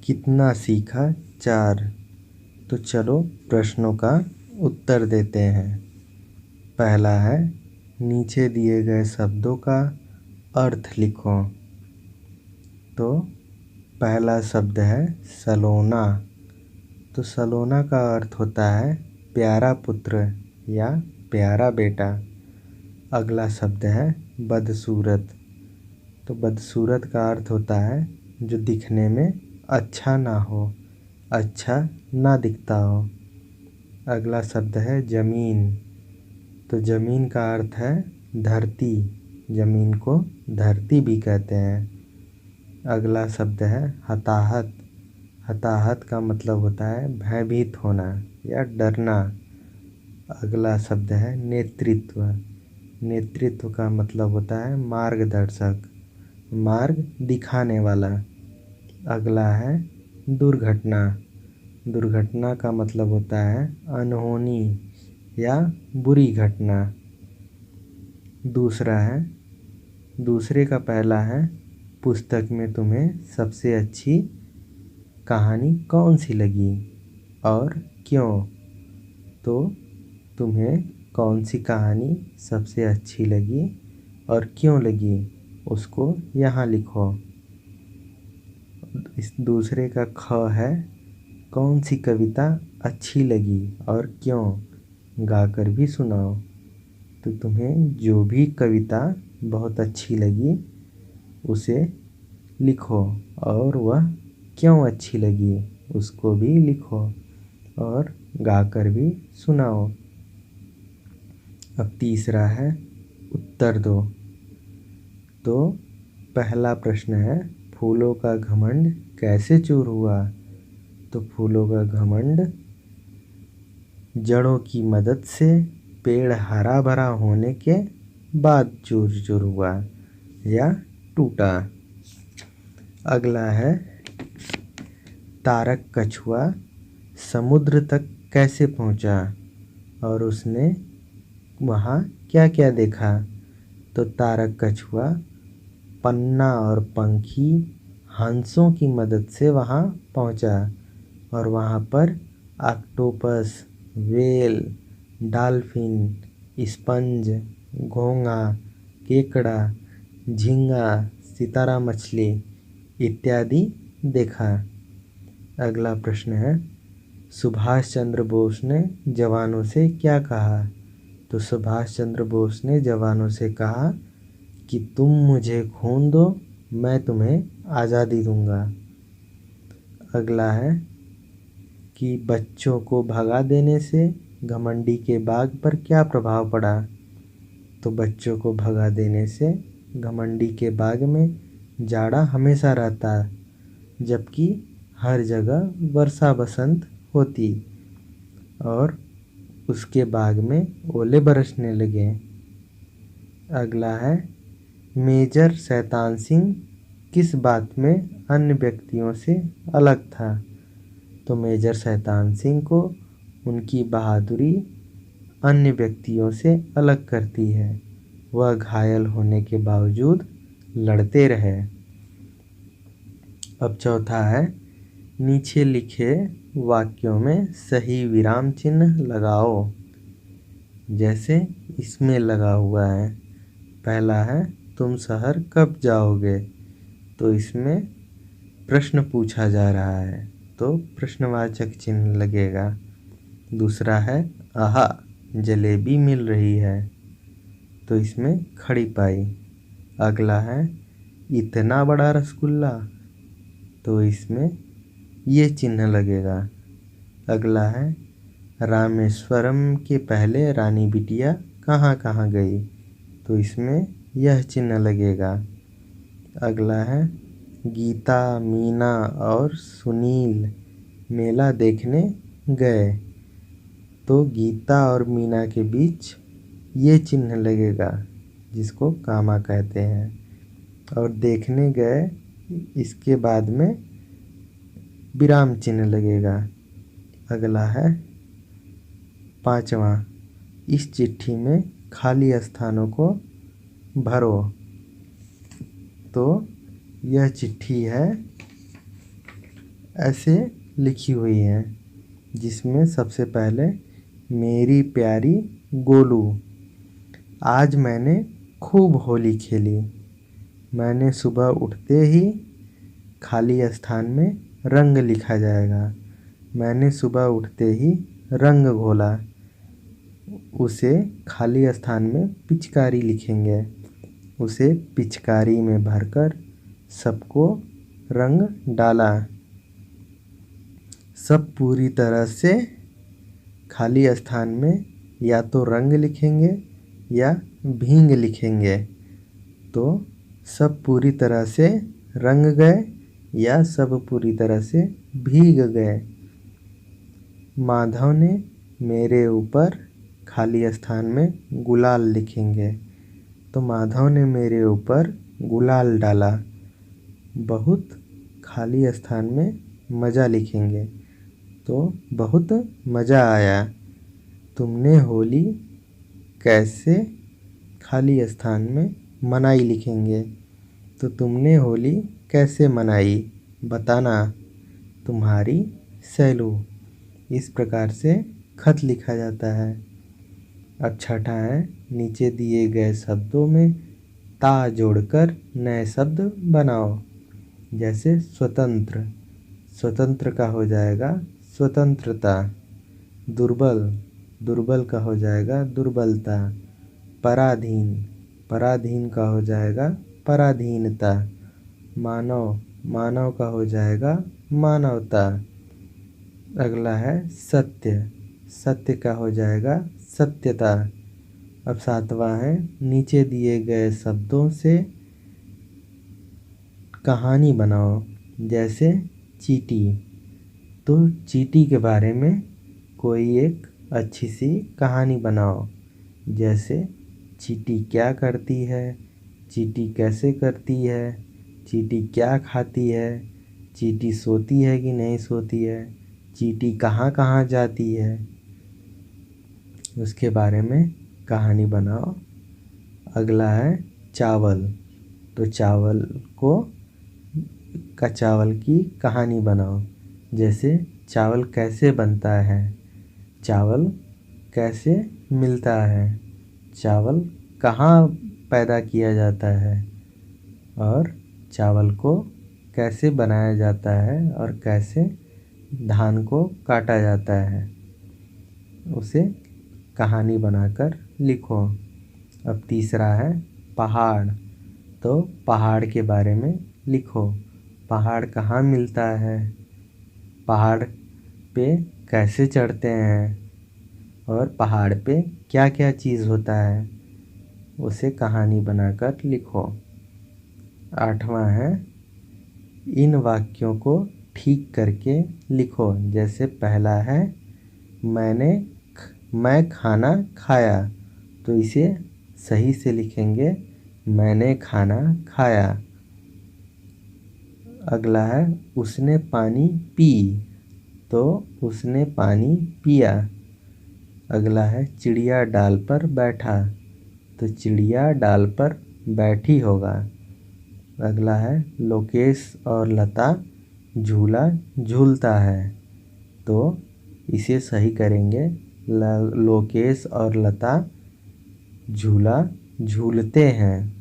कितना सीखा 4। तो चलो प्रश्नों का उत्तर देते हैं। पहला है, नीचे दिए गए शब्दों का अर्थ लिखो। तो पहला शब्द है सलोना। तो सलोना का अर्थ होता है प्यारा पुत्र या प्यारा बेटा। अगला शब्द है बदसूरत। तो बदसूरत का अर्थ होता है जो दिखने में अच्छा ना हो, अच्छा ना दिखता हो। अगला शब्द है ज़मीन। तो ज़मीन का अर्थ है धरती, ज़मीन को धरती भी कहते हैं। अगला शब्द है हताहत। हताहत का मतलब होता है भयभीत होना या डरना। अगला शब्द है नेतृत्व। नेतृत्व का मतलब होता है मार्गदर्शक, मार्ग दिखाने वाला। अगला है दुर्घटना। दुर्घटना का मतलब होता है अनहोनी या बुरी घटना। दूसरा है, दूसरे का पहला है पुस्तक में तुम्हें सबसे अच्छी कहानी कौन सी लगी और क्यों। तो तुम्हें कौन सी कहानी सबसे अच्छी लगी और क्यों लगी उसको यहाँ लिखो। इस दूसरे का ख है, कौन सी कविता अच्छी लगी और क्यों, गाकर भी सुनाओ। तो तुम्हें जो भी कविता बहुत अच्छी लगी उसे लिखो और वह क्यों अच्छी लगी उसको भी लिखो और गाकर भी सुनाओ। अब तीसरा है उत्तर दो। तो पहला प्रश्न है, फूलों का घमंड कैसे चूर हुआ। तो फूलों का घमंड जड़ों की मदद से पेड़ हरा भरा होने के बाद चूर चूर हुआ या टूटा। अगला है, तारक कछुआ समुद्र तक कैसे पहुंचा और उसने वहाँ क्या क्या देखा। तो तारक कछुआ पन्ना और पंखी हंसों की मदद से वहाँ पहुँचा और वहाँ पर ऑक्टोपस, व्हेल, डॉल्फिन, स्पंज, घोंघा, केकड़ा, झींगा, सितारा मछली इत्यादि देखा। अगला प्रश्न है, सुभाष चंद्र बोस ने जवानों से क्या कहा। तो सुभाष चंद्र बोस ने जवानों से कहा कि तुम मुझे खून दो, मैं तुम्हें आज़ादी दूंगा। अगला है कि बच्चों को भगा देने से घमंडी के बाग पर क्या प्रभाव पड़ा। तो बच्चों को भगा देने से घमंडी के बाग में जाड़ा हमेशा रहता जबकि हर जगह वर्षा बसंत होती और उसके बाग में ओले बरसने लगे। अगला है, मेजर शैतान सिंह किस बात में अन्य व्यक्तियों से अलग था। तो मेजर शैतान सिंह को उनकी बहादुरी अन्य व्यक्तियों से अलग करती है। वह घायल होने के बावजूद लड़ते रहे। अब चौथा है, नीचे लिखे वाक्यों में सही विराम चिन्ह लगाओ जैसे इसमें लगा हुआ है। पहला है, तुम शहर कब जाओगे। तो इसमें प्रश्न पूछा जा रहा है तो प्रश्नवाचक चिन्ह लगेगा। दूसरा है, आहा जलेबी मिल रही है। तो इसमें खड़ी पाई। अगला है, इतना बड़ा रसगुल्ला। तो इसमें ये चिन्ह लगेगा। अगला है, रामेश्वरम के पहले रानी बिटिया कहाँ कहाँ गई। तो इसमें यह चिन्ह लगेगा। अगला है, गीता, मीना और सुनील मेला देखने गए। तो गीता और मीना के बीच ये चिन्ह लगेगा जिसको कामा कहते हैं और देखने गए इसके बाद में विराम चिन्ह लगेगा। अगला है पांचवा, इस चिट्ठी में खाली स्थानों को भरो। तो यह चिट्ठी है ऐसे लिखी हुई हैं, जिसमें सबसे पहले मेरी प्यारी गोलू, आज मैंने खूब होली खेली। मैंने सुबह उठते ही खाली स्थान में रंग लिखा जाएगा। मैंने सुबह उठते ही रंग घोला। उसे खाली स्थान में पिचकारी लिखेंगे। उसे पिचकारी में भरकर सबको रंग डाला। सब पूरी तरह से खाली स्थान में या तो रंग लिखेंगे या भींग लिखेंगे। तो सब पूरी तरह से रंग गए या सब पूरी तरह से भीग गए। माधव ने मेरे ऊपर खाली स्थान में गुलाल लिखेंगे। तो माधव ने मेरे ऊपर गुलाल डाला। बहुत खाली स्थान में मज़ा लिखेंगे। तो बहुत मज़ा आया। तुमने होली कैसे खाली स्थान में मनाई लिखेंगे। तो तुमने होली कैसे मनाई बताना। तुम्हारी सैलू। इस प्रकार से खत लिखा जाता है। अब छठा है, नीचे दिए गए शब्दों में ता जोड़कर नए शब्द बनाओ। जैसे स्वतंत्र, स्वतंत्र का हो जाएगा स्वतंत्रता। दुर्बल, दुर्बल का हो जाएगा दुर्बलता। पराधीन, पराधीन का हो जाएगा पराधीनता। मानव, मानव का हो जाएगा मानवता। अगला है सत्य, सत्य का हो जाएगा सत्यता। अब सातवां है, नीचे दिए गए शब्दों से कहानी बनाओ। जैसे चींटी, तो चींटी के बारे में कोई एक अच्छी सी कहानी बनाओ। जैसे चींटी क्या करती है, चींटी कैसे करती है, चींटी क्या खाती है, चींटी सोती है कि नहीं सोती है, चींटी कहाँ कहाँ जाती है, उसके बारे में कहानी बनाओ। अगला है चावल, तो चावल की कहानी बनाओ। जैसे चावल कैसे बनता है, चावल कैसे मिलता है, चावल कहाँ पैदा किया जाता है, और चावल को कैसे बनाया जाता है और कैसे धान को काटा जाता है, उसे कहानी बनाकर लिखो। अब तीसरा है पहाड़, तो पहाड़ के बारे में लिखो। पहाड़ कहाँ मिलता है, पहाड़ पे कैसे चढ़ते हैं, और पहाड़ पे क्या क्या चीज़ होता है, उसे कहानी बनाकर लिखो। आठवां है इन वाक्यों को ठीक करके लिखो। जैसे पहला है मैं खाना खाया, तो इसे सही से लिखेंगे मैंने खाना खाया। अगला है उसने पानी पी, तो उसने पानी पिया। अगला है चिड़िया डाल पर बैठा, तो चिड़िया डाल पर बैठी होगा। अगला है लोकेश और लता झूला झूलता है, तो इसे सही करेंगे लोकेश और लता झूला झूलते हैं।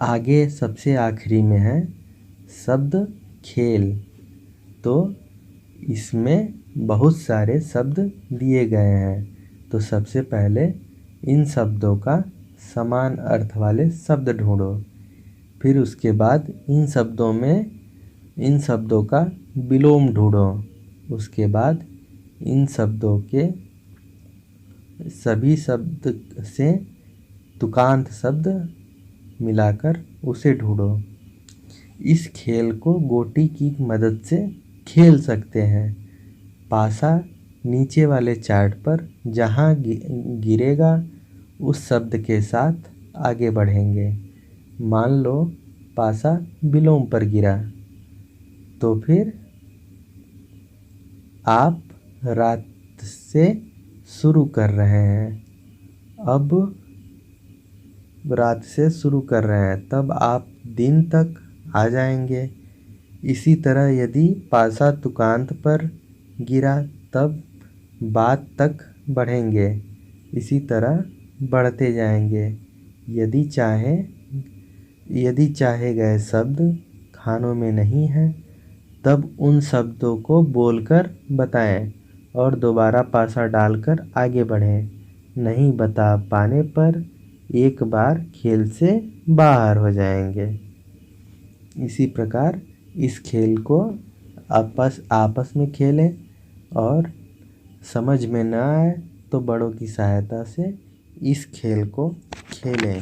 आगे सबसे आखिरी में है शब्द खेल, तो इसमें बहुत सारे शब्द दिए गए हैं। तो सबसे पहले इन शब्दों का समान अर्थ वाले शब्द ढूंढो। फिर उसके बाद इन शब्दों का विलोम ढूंढो। उसके बाद इन शब्दों के सभी शब्द से तुकांत शब्द मिलाकर उसे ढूंढो। इस खेल को गोटी की मदद से खेल सकते हैं। पासा नीचे वाले चार्ट पर जहाँ गिरेगा उस शब्द के साथ आगे बढ़ेंगे। मान लो पासा विलोम पर गिरा, तो फिर आप रात से शुरू कर रहे हैं। अब रात से शुरू कर रहे हैं, तब आप दिन तक आ जाएंगे। इसी तरह यदि पासा तुकांत पर गिरा तब बात तक बढ़ेंगे। इसी तरह बढ़ते जाएंगे। यदि चाहे गए शब्द खानों में नहीं हैं तब उन शब्दों को बोलकर बताएं और दोबारा पासा डालकर आगे बढ़ें। नहीं बता पाने पर एक बार खेल से बाहर हो जाएंगे। इसी प्रकार इस खेल को आपस में खेलें और समझ में न आए तो बड़ों की सहायता से इस खेल को खेलें।